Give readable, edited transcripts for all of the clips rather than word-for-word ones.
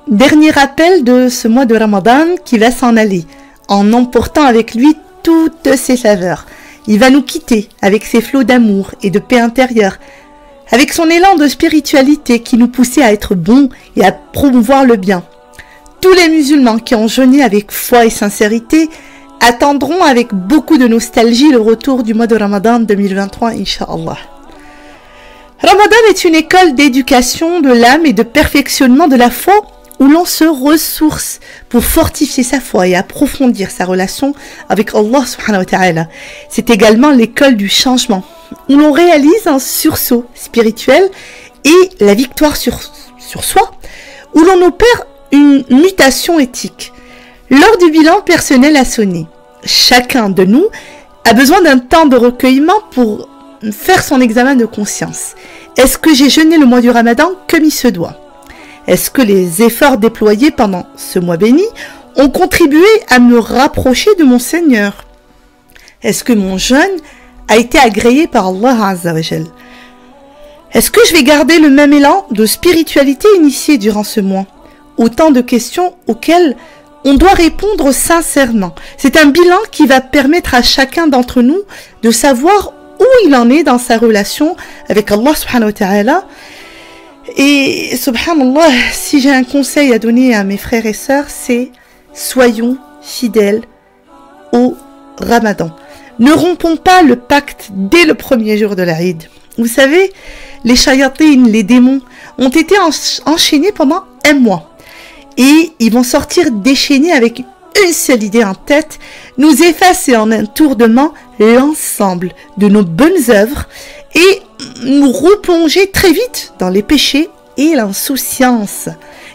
Dernier rappel de ce mois de Ramadan qui va s'en aller, en emportant avec lui toutes ses saveurs. Il va nous quitter avec ses flots d'amour et de paix intérieure, avec son élan de spiritualité qui nous poussait à être bons et à promouvoir le bien. Tous les musulmans qui ont jeûné avec foi et sincérité attendront avec beaucoup de nostalgie le retour du mois de Ramadan 2023, Inch'Allah. Ramadan est une école d'éducation de l'âme et de perfectionnement de la foi où l'on se ressource pour fortifier sa foi et approfondir sa relation avec Allah subhanahu wa ta'ala. C'est également l'école du changement où l'on réalise un sursaut spirituel et la victoire sur soi, où l'on opère une mutation éthique. L'heure du bilan personnel a sonné. Chacun de nous a besoin d'un temps de recueillement pour faire son examen de conscience. Est-ce que j'ai jeûné le mois du Ramadan comme il se doit? Est-ce que les efforts déployés pendant ce mois béni ont contribué à me rapprocher de mon Seigneur? Est-ce que mon jeûne a été agréé par Allah Azza wa Jal? Est-ce que je vais garder le même élan de spiritualité initié durant ce mois? Autant de questions auxquelles on doit répondre sincèrement. C'est un bilan qui va permettre à chacun d'entre nous de savoir où il en est dans sa relation avec Allah subhanahu wa ta'ala. Et subhanallah, si j'ai un conseil à donner à mes frères et sœurs, c'est soyons fidèles au Ramadan. Ne rompons pas le pacte dès le premier jour de l'Aïd. Vous savez, les shayatines, les démons, ont été enchaînés pendant un mois. Et ils vont sortir déchaînés avec une seule idée en tête, nous effacer en un tour de main l'ensemble de nos bonnes œuvres et nous replonger très vite dans les péchés et l'insouciance.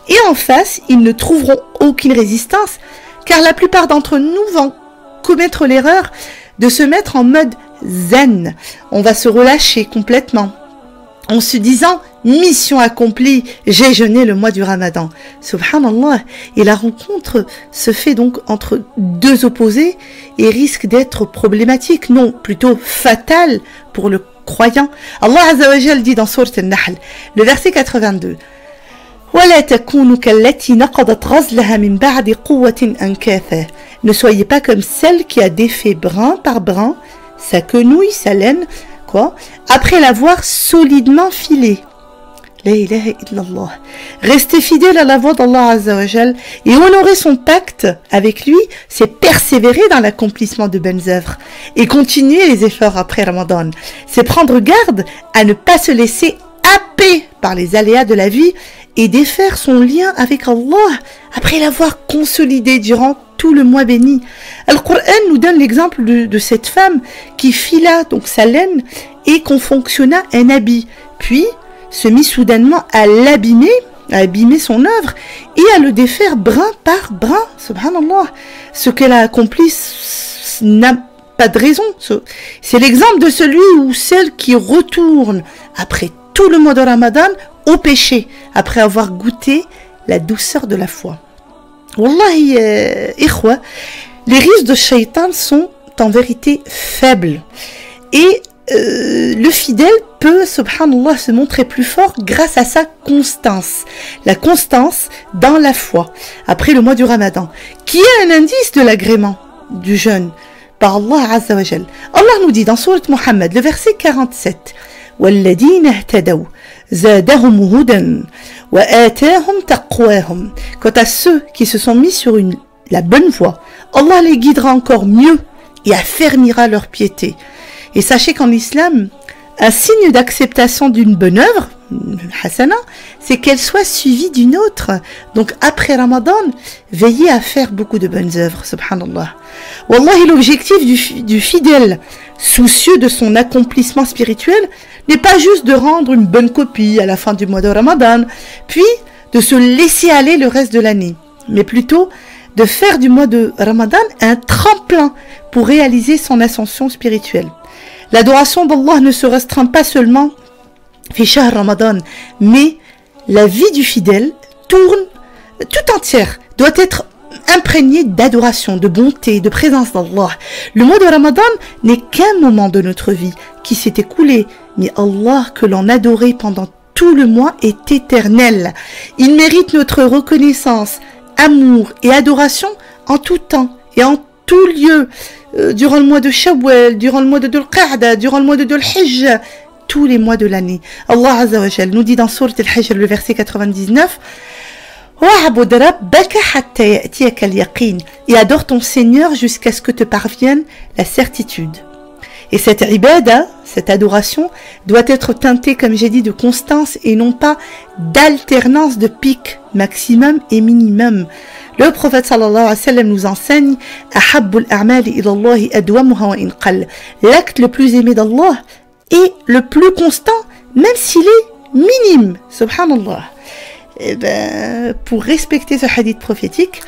Et en face, ils ne trouveront aucune résistance, car la plupart d'entre nous vont commettre l'erreur de se mettre en mode zen. On va se relâcher complètement, en se disant « mission accomplie, j'ai jeûné le mois du Ramadan ». Subhanallah, et la rencontre se fait donc entre deux opposés et risque d'être problématique, non, plutôt fatale pour le croyant. Allah Azza wa Jal dit dans Sourate An-Nahl, le verset 82, وَلَا تَكُونُوا كَالَّتِي نَقَضَتْ غَزْلَهَا مِنْ بَعْدِ قُوَّةٍ أَنْكَاثًا. Ne soyez pas comme celle qui a défait brin par brin sa quenouille, sa laine, après l'avoir solidement filée. La ilaha illallah. Rester fidèle à la voix d'Allah Azza wa Jal et honorer son pacte avec lui, c'est persévérer dans l'accomplissement de bonnes œuvres et continuer les efforts après Ramadan. C'est prendre garde à ne pas se laisser happer par les aléas de la vie et défaire son lien avec Allah après l'avoir consolidé durant tout le mois béni. Al-Qur'an nous donne l'exemple de cette femme qui fila donc sa laine et confectionna un habit, puis se mit soudainement à l'abîmer, à abîmer son œuvre et à le défaire brin par brin. Subhanallah, ce qu'elle a accompli n'a pas de raison. C'est l'exemple de celui ou celle qui retourne après tout le mois de Ramadan au péché, après avoir goûté la douceur de la foi. Wallahi, ikhwa, les risques de shaitan sont en vérité faibles. Et le fidèle peut, subhanallah, se montrer plus fort grâce à sa constance. La constance dans la foi, après le mois du Ramadan, qui est un indice de l'agrément du jeûne par Allah Azza wa Jal. Allah nous dit dans Sourate Muhammad, le verset 47, وَالَّذِينَ اهْتَدَوْا زَادَهُمْ هُدًى وَآتَاهُمْ تَقْوَاهُمْ. Quant à ceux qui se sont mis sur la bonne voie, Allah les guidera encore mieux et affermira leur piété. Et sachez qu'en islam, un signe d'acceptation d'une bonne œuvre, hasana, c'est qu'elle soit suivie d'une autre. Donc après Ramadan, veillez à faire beaucoup de bonnes œuvres, subhanallah. Wallahi, l'objectif du fidèle, soucieux de son accomplissement spirituel, n'est pas juste de rendre une bonne copie à la fin du mois de Ramadan, puis de se laisser aller le reste de l'année, mais plutôt de faire du mois de Ramadan un tremplin pour réaliser son ascension spirituelle. L'adoration d'Allah ne se restreint pas seulement fi shahr Ramadan, mais la vie du fidèle tourne tout entière, doit être imprégnée d'adoration, de bonté, de présence d'Allah. Le mois de Ramadan n'est qu'un moment de notre vie qui s'est écoulé, mais Allah que l'on adorait pendant tout le mois est éternel. Il mérite notre reconnaissance, amour et adoration en tout temps et en tout lieu, durant le mois de Shawwal, durant le mois de Dhul Qa'da, durant le mois de Dhul Hijj, tous les mois de l'année. Allah Azza wa Jal nous dit dans Sourate Al-Hijr, le verset 99, وَعْبُدْ رَبَّكَ حَتَّى يَأْتِيَكَ الْيَقِينُ, et adore ton Seigneur jusqu'à ce que te parvienne la certitude. Et cette ibada, cette adoration, doit être teintée, comme j'ai dit, de constance et non pas d'alternance de pic, maximum et minimum. Le prophète sallallahu alayhi wa sallam nous enseigne أَحَبُّ الْأَعْمَالِ إِلَى اللَّهِ أَدْوَمُهَا وَإِنْ قَلَّ. L'acte le plus aimé d'Allah est le plus constant, même s'il est minime. Subhanallah. Et pour respecter ce hadith prophétique,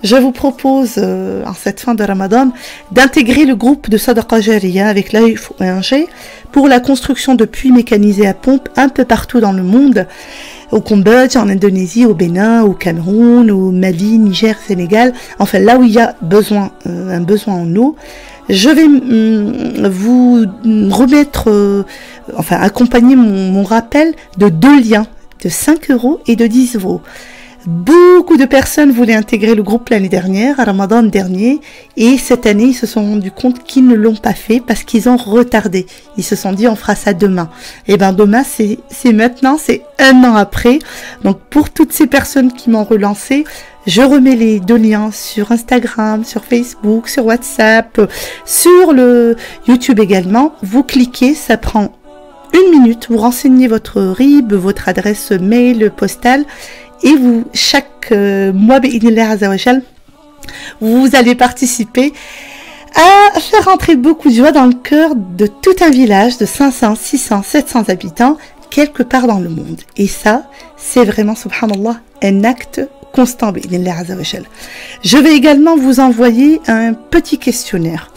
je vous propose en cette fin de Ramadan d'intégrer le groupe de Sadaqa Jariya avec l'AFONG pour la construction de puits mécanisés à pompe un peu partout dans le monde, au Cambodge, en Indonésie, au Bénin, au Cameroun, au Mali, Niger, Sénégal, enfin là où il y a besoin, un besoin en eau. Je vais vous remettre, accompagner mon rappel de 2 liens de 5 € et de 10 €. Beaucoup de personnes voulaient intégrer le groupe l'année dernière, à Ramadan dernier, et cette année, ils se sont rendus compte qu'ils ne l'ont pas fait parce qu'ils ont retardé. Ils se sont dit, on fera ça demain. Et ben demain, c'est maintenant, c'est 1 an après. Donc pour toutes ces personnes qui m'ont relancé, je remets les 2 liens sur Instagram, sur Facebook, sur WhatsApp, sur le YouTube également. Vous cliquez, ça prend 1 minute, vous renseignez votre RIB, votre adresse mail, postale, et vous, chaque mois, vous allez participer à faire entrer beaucoup de joie dans le cœur de tout un village de 500, 600, 700 habitants, quelque part dans le monde. Et ça, c'est vraiment, subhanallah, un acte constant. Je vais également vous envoyer un petit questionnaire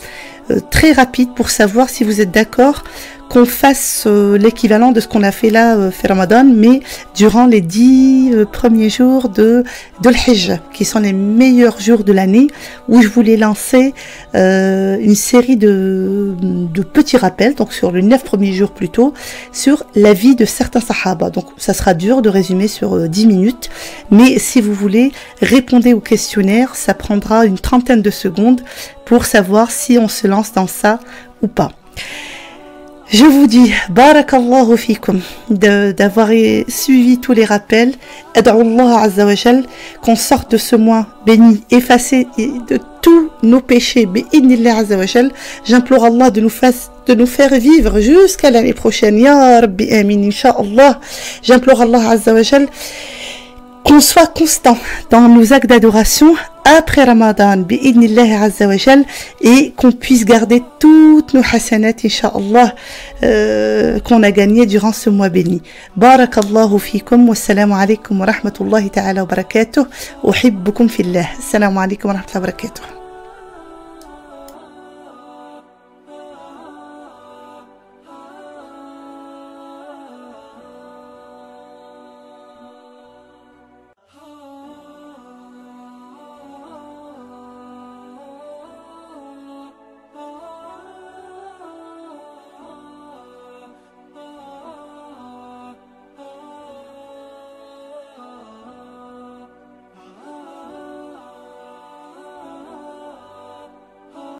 très rapide pour savoir si vous êtes d'accord qu'on fasse l'équivalent de ce qu'on a fait là, fait Ramadan, mais durant les 10 premiers jours de l'Hijj, qui sont les meilleurs jours de l'année, où je voulais lancer une série de petits rappels, donc sur les 9 premiers jours plutôt, sur la vie de certains sahaba. Donc ça sera dur de résumer sur 10 minutes, mais si vous voulez, répondez au questionnaire, ça prendra une trentaine de secondes pour savoir si on se lance dans ça ou pas. Je vous dis, barakallahu fikum, d'avoir suivi tous les rappels. Ad'u Allah Azza wa Jal, qu'on sorte de ce mois béni, effacé de tous nos péchés. Bi'idnillah Azza wa Jal. J'implore Allah de nous faire vivre jusqu'à l'année prochaine. Ya Rabbi Amin, Inch'Allah. J'implore Allah Azza wa Jal qu'on soit constant dans nos actes d'adoration après Ramadan, bi'idnillah azza wa jal, et qu'on puisse garder toutes nos hasanat, incha'Allah, qu'on a gagné durant ce mois béni. Barakallahu fikum, wassalamu alaikum wa rahmatullahi ta'ala wa barakatuh, uhibbukum fillah. Assalamu alaikum wa rahmatullahi wa barakatuh.